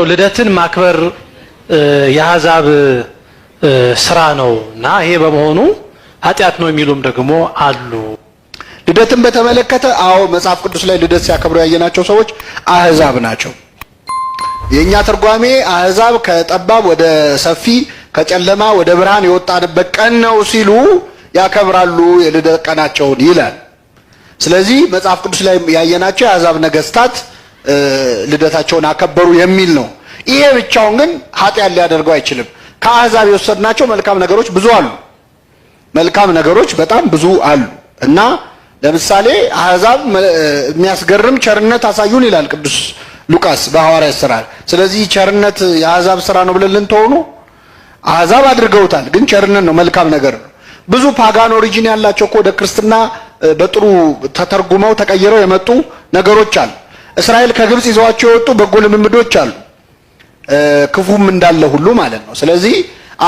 ልደትን ማክበር የአሕዛብ ስራ ነውና ይሄ በመሆኑ ኃጢአት ነው የሚሉም ደግሞ አሉ። ልደትን በተመለከተ አዎ መጽሐፍ ቅዱስ ላይ ልደት ሲያከብሩ ያየናቸው ሰዎች አሕዛብ ናቸው። የኛ ትርጓሜ አሕዛብ ከጠባብ ወደ ሰፊ ከጨለማ ወደ ብርሃን የወጣንበት ቀን ነው ሲሉ ያከብራሉ የልደት ቀናቸውን ይላል። ስለዚህ መጽሐፍ ቅዱስ ላይ ያየናቸው የአሕዛብ ነገስታት ልደታቸውን አከበሩ የሚል ነው። ይሄ ብቻውን ግን ኃጢአት ሊያደርገው አይችልም። ከአሕዛብ የወሰድናቸው መልካም ነገሮች ብዙ አሉ። መልካም ነገሮች በጣም ብዙ አሉ እና ለምሳሌ አሕዛብ የሚያስገርም ቸርነት አሳዩን ይላል ቅዱስ ሉቃስ በሐዋርያት ሥራ። ስለዚህ ቸርነት የአሕዛብ ስራ ነው ብለን ልንተውኑ? አሕዛብ አድርገውታል፣ ግን ቸርነት ነው፣ መልካም ነገር ነው። ብዙ ፓጋን ኦሪጂን ያላቸው እኮ ወደ ክርስትና በጥሩ ተተርጉመው ተቀይረው የመጡ ነገሮች አሉ። እስራኤል ከግብጽ ይዘዋቸው የወጡ በጎ ልምምዶች አሉ፣ ክፉም እንዳለ ሁሉ ማለት ነው። ስለዚህ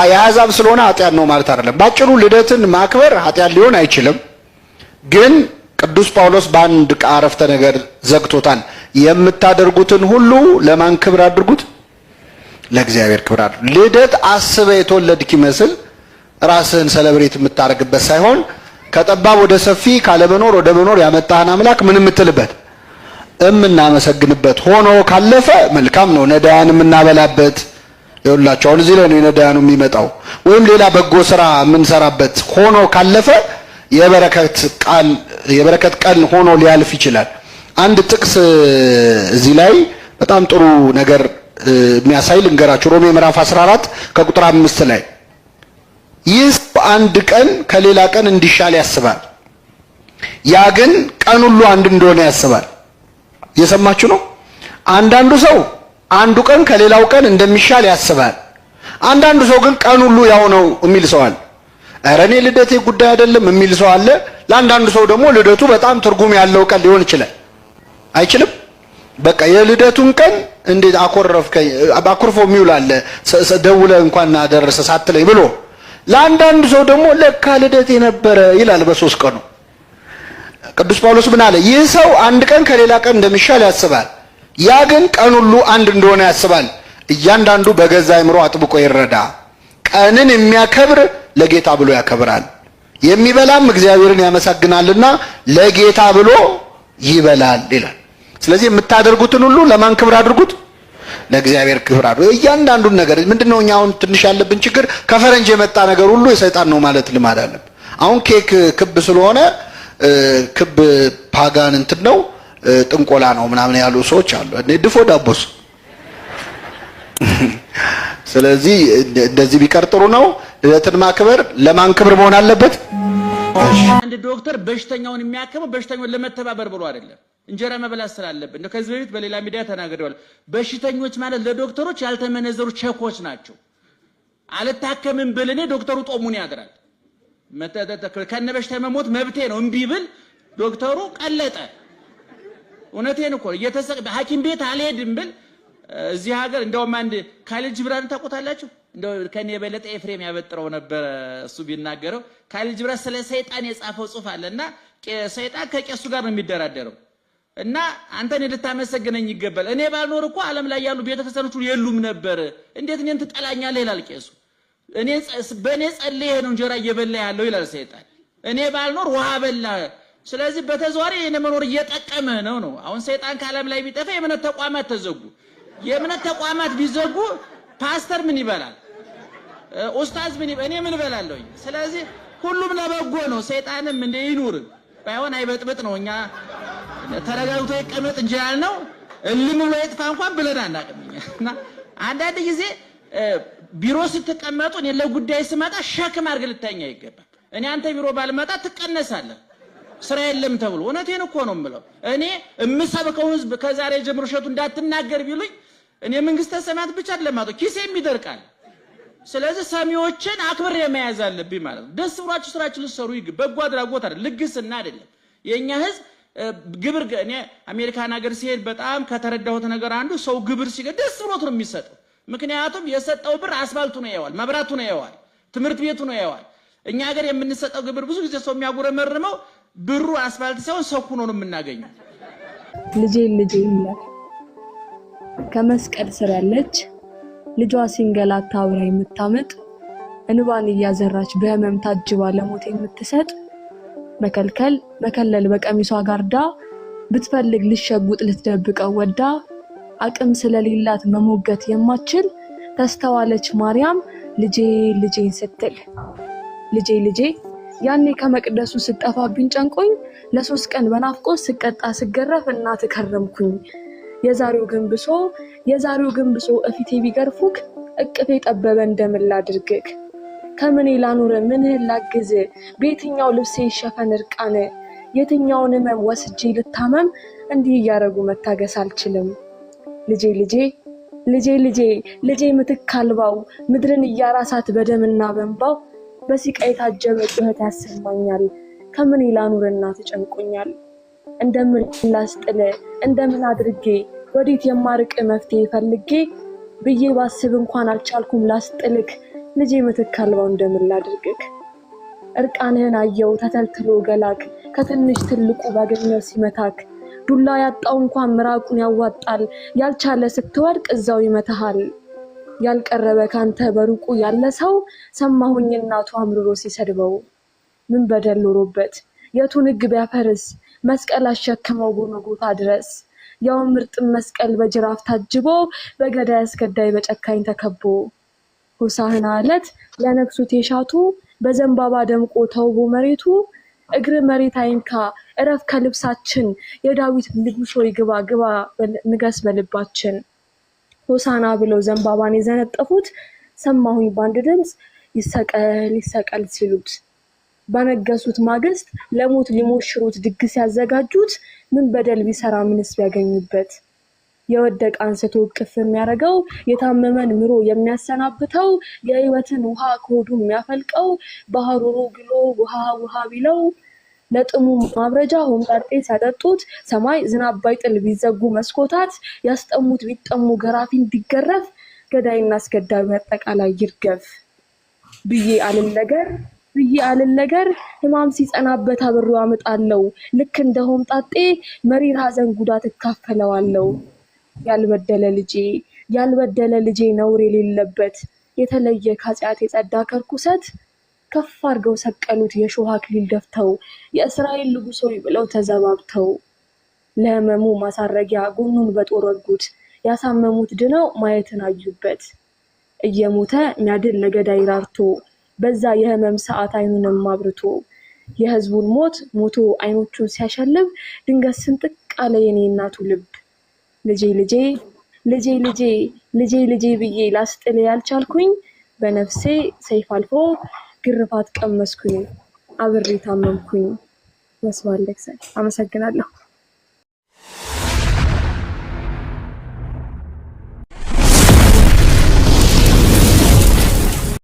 የአሕዛብ ስለሆነ ኃጢአት ነው ማለት አይደለም። ባጭሩ ልደትን ማክበር ኃጢአት ሊሆን አይችልም። ግን ቅዱስ ጳውሎስ በአንድ አረፍተ ነገር ዘግቶታል። የምታደርጉትን ሁሉ ለማን ክብር አድርጉት? ለእግዚአብሔር ክብር አድርጉት። ልደት አስበ የተወለድክ ይመስል ራስህን ሰለብሬት የምታደርግበት ሳይሆን ከጠባብ ወደ ሰፊ ካለመኖር ወደ መኖር ያመጣህን አምላክ ምን የምትልበት እምናመሰግንበት ሆኖ ካለፈ መልካም ነው። ነዳያን የምናበላበት ይኸውላችሁ አሁን እዚህ ላይ ነው ነዳያኑ የሚመጣው። ወይም ሌላ በጎ ስራ የምንሰራበት ሆኖ ካለፈ የበረከት ቀን ሆኖ ሊያልፍ ይችላል። አንድ ጥቅስ እዚህ ላይ በጣም ጥሩ ነገር የሚያሳይ ልንገራችሁ። ሮሜ ምዕራፍ 14 ከቁጥር 5 ላይ ይህ አንድ ቀን ከሌላ ቀን እንዲሻል ያስባል፣ ያ ግን ቀን ሁሉ አንድ እንደሆነ ያስባል። እየሰማችሁ ነው? አንዳንዱ ሰው አንዱ ቀን ከሌላው ቀን እንደሚሻል ያስባል። አንዳንዱ ሰው ግን ቀን ሁሉ ያው ነው የሚል ሰው አለ። ኧረ እኔ ልደቴ ጉዳይ አይደለም የሚል ሰው አለ። ለአንዳንዱ ሰው ደግሞ ልደቱ በጣም ትርጉም ያለው ቀን ሊሆን ይችላል። አይችልም? በቃ የልደቱን ቀን እንዴት አኮረፍከኝ አኩርፎ የሚውል አለ፣ ደውለህ እንኳን አደረሰ ሳትለኝ ብሎ። ለአንዳንዱ ሰው ደግሞ ለካ ልደቴ ነበረ ይላል በሶስት ቀኑ። ቅዱስ ጳውሎስ ምን አለ? ይህ ሰው አንድ ቀን ከሌላ ቀን እንደሚሻል ያስባል፣ ያ ግን ቀን ሁሉ አንድ እንደሆነ ያስባል። እያንዳንዱ በገዛ አእምሮ አጥብቆ ይረዳ። ቀንን የሚያከብር ለጌታ ብሎ ያከብራል፣ የሚበላም እግዚአብሔርን ያመሰግናልና ለጌታ ብሎ ይበላል ይላል። ስለዚህ የምታደርጉትን ሁሉ ለማን ክብር አድርጉት? ለእግዚአብሔር ክብር አድርጉት። እያንዳንዱን ነገር ምንድነው እኛ አሁን ትንሽ ያለብን ችግር ከፈረንጅ የመጣ ነገር ሁሉ የሰይጣን ነው ማለት ልማድ አለብን። አሁን ኬክ ክብ ስለሆነ ክብ ፓጋን እንትን ነው ጥንቆላ ነው ምናምን ያሉ ሰዎች አሉ። ድፎ ዳቦስ ስለዚህ እንደዚህ ቢቀር ጥሩ ነው። ልደትን ማክበር ለማን ክብር መሆን አለበት? አንድ ዶክተር በሽተኛውን የሚያከመው በሽተኛውን ለመተባበር ብሎ አይደለም፣ እንጀራ መብላት ስላለበት። ከዚህ በፊት በሌላ ሚዲያ ተናግረዋል። በሽተኞች ማለት ለዶክተሮች ያልተመነዘሩ ቸኮች ናቸው። አልታከምም ብል እኔ ዶክተሩ ጦሙን ያድራል። ከነበሽታ መሞት መብቴ ነው እምቢ ብል ዶክተሩ ቀለጠ። እውነቴን እኮ ሐኪም ቤት አልሄድም ብል እዚህ ሀገር እንደውም አንድ ካሊድ ጅብራን ታውቁታላችሁ? እንደው ከኔ የበለጠ ኤፍሬም ያበጥረው ነበር እሱ ቢናገረው። ካሊድ ጅብራን ስለ ሰይጣን የጻፈው ጽሑፍ አለና ሰይጣን ከቄሱ ጋር ነው የሚደራደረው እና አንተን ልታመሰግነኝ ይገባል። እኔ ባልኖር እኮ ዓለም ላይ ያሉ ቤተክርስቲያኖች የሉም ነበር። እንዴት እኔን ትጠላኛለህ ይላል ቄሱ። በእኔ ጸልየህ ነው እንጀራ እየበላ ያለው ይላል ሰይጣን። እኔ ባልኖር ውሃ በላ። ስለዚህ በተዘዋዋሪ የኔ መኖር እየጠቀመ ነው። አሁን ሰይጣን ከዓለም ላይ ቢጠፋ የእምነት ተቋማት ተዘጉ። የእምነት ተቋማት ቢዘጉ ፓስተር ምን ይበላል? ኡስታዝ እኔ ምን እበላለሁ? ስለዚህ ሁሉም ለበጎ ነው። ሰይጣንም እንደ ይኑር ባይሆን አይበጥብጥ ነው። እኛ ተረጋግቶ ይቀመጥ እንጂ ያልነው እልም ብሎ ይጥፋ እንኳን ብለን አናውቅምና አንዳንድ ጊዜ ቢሮ ስትቀመጡ እኔ ለጉዳይ ስመጣ ሸክም አድርገህ ልታኛ ይገባል። እኔ አንተ ቢሮ ባልመጣ ትቀነሳለህ ስራ የለም ተብሎ። እውነቴን እኮ ነው የምለው። እኔ የምሰብከው ህዝብ ከዛሬ ጀምሮ እሸቱ እንዳትናገር ቢሉኝ እኔ መንግስተ ሰማያት ብቻ አይደለም ኪሴም ይደርቃል። ስለዚህ ሰሚዎችን አክብሬ መያዝ አለብኝ ማለት ነው። ደስ ብሏችሁ ስራችሁ ልትሰሩ ይገባል። በጎ አድራጎት አይደል፣ ልግስና አይደለም። የኛ ህዝብ ግብር እኔ አሜሪካን ሀገር ሲሄድ በጣም ከተረዳሁት ነገር አንዱ ሰው ግብር ሲገኝ ደስ ብሎት ነው የሚሰጠው። ምክንያቱም የሰጠው ብር አስፋልቱ ነው ያዋል፣ መብራቱ ነው ያዋል፣ ትምህርት ቤቱ ነው ያዋል። እኛ ሀገር የምንሰጠው ግብር ብዙ ጊዜ ሰው የሚያጉረመርመው ብሩ አስፋልት ሳይሆን ሰው ሆኖ ነው የምናገኘው። ልጄ ይላል ከመስቀል ስር ያለች ልጇ ሲንገላታ አብራ የምታመጥ እንባን እያዘራች በህመም ታጅባ ለሞት የምትሰጥ መከለል በቀሚሷ ጋርዳ ብትፈልግ ልሸጉጥ ልትደብቀው ወዳ አቅም ስለሌላት መሞገት የማትችል ተስተዋለች ማርያም ልጄ ልጄን ስትል። ልጄ ያኔ ከመቅደሱ ስጠፋብኝ ጨንቆኝ ለ3 ቀን በናፍቆት ስቀጣ ስገረፍ እናት ከረምኩኝ። የዛሬው ግንብሶ እፊቴ ቢገርፉክ እቅፌ ጠበበ እንደምን ላድርግክ? ከምን ላኑር ምንህን ላግዝ? በየትኛው ልብሴ ይሸፈን እርቃን? የትኛውን ህመም ወስጄ ልታመም? እንዲህ እያረጉ መታገስ አልችልም። ልጄ ምትክ አልባው ምድርን እያራሳት በደምና በእንባው በሲቃ የታጀበ ጩኸት ያሰማኛል። ከምን ላኑርና ተጨንቆኛል። እንደምን ላስጥል እንደምን አድርጌ ወዴት የማርቅ መፍትሄ ፈልጌ ብዬ ባስብ እንኳን አልቻልኩም ላስጥልክ። ልጄ ምትክ አልባው እንደምን ላድርግክ? እርቃንህን አየው ተተልትሎ ገላክ ከትንሽ ትልቁ ባገኘው ሲመታክ። ዱላ ያጣው እንኳን ምራቁን ያዋጣል ያልቻለ ስትወድቅ እዛው ይመታሃል። ያልቀረበ ካንተ በሩቁ ያለ ሰው ሰማሁኝ እናቱ አምርሮ ሲሰድበው። ምን በደል ኖሮበት የቱን ሕግ ቢያፈርስ መስቀል አሸከመው ጎልጎታ ድረስ። ያው ምርጥ መስቀል በጅራፍ ታጅቦ በገዳይ አስገዳይ በጨካኝ ተከቦ። ሆሳዕና ዕለት ለነግሱት የሻቱ በዘንባባ ደምቆ ተውቦ መሬቱ። እግር መሬት አይንካ እረፍ ከልብሳችን የዳዊት ንጉሥ ሆይ ግባ ንገስ በልባችን። ሆሳዕና ብለው ዘንባባን የዘነጠፉት ሰማሁኝ ባንድ ድምፅ ይሰቀል ሲሉት። በነገሱት ማግስት ለሞት ሊሞሽሩት ድግስ ያዘጋጁት ምን በደል ቢሰራ ምንስ ቢያገኙበት? የወደቀ አንስቶ እቅፍ የሚያረገው የታመመን ምሮ የሚያሰናብተው የህይወትን ውሃ ከሆዱ የሚያፈልቀው ባህሩሩ ግሎ ውሃ ቢለው ለጥሙ ማብረጃ ሆምጣጤ ሲያጠጡት ሰማይ ዝናብ ባይጥል ቢዘጉ መስኮታት ያስጠሙት ቢጠሙ ገራፊ እንዲገረፍ ገዳይና አስገዳዩ አጠቃላይ ይርገፍ ብዬ አልነገር ህማም ሲጸናበት አብሮ አመጣለው ልክ እንደ ሆምጣጤ መሪር ሐዘን ጉዳት እካፈለዋለው። ያልበደለ ልጄ ነውር የሌለበት የተለየ ከኃጢአት የጸዳ ከርኩሰት ከፍ አድርገው ሰቀሉት የሾህ አክሊል ደፍተው የእስራኤል ንጉሥ ሆይ ብለው ተዘባብተው። ለህመሙ ማሳረጊያ ጎኑን በጦር ወጉት ያሳመሙት ድነው ማየትን አዩበት። እየሞተ ሚያድን ለገዳይ ራርቶ በዛ የህመም ሰዓት አይኑንም አብርቶ። የህዝቡን ሞቶ አይኖቹን ሲያሸልብ ድንገት ስንጥቅ አለ የኔ እናቱ ልብ። ልጄ ብዬ ላስጥል ያልቻልኩኝ በነፍሴ ሰይፍ አልፎ ግርፋት ቀመስኩኝ አብሬ ታመምኩኝ። መስዋዕት ለእግዚአብሔር። አመሰግናለሁ።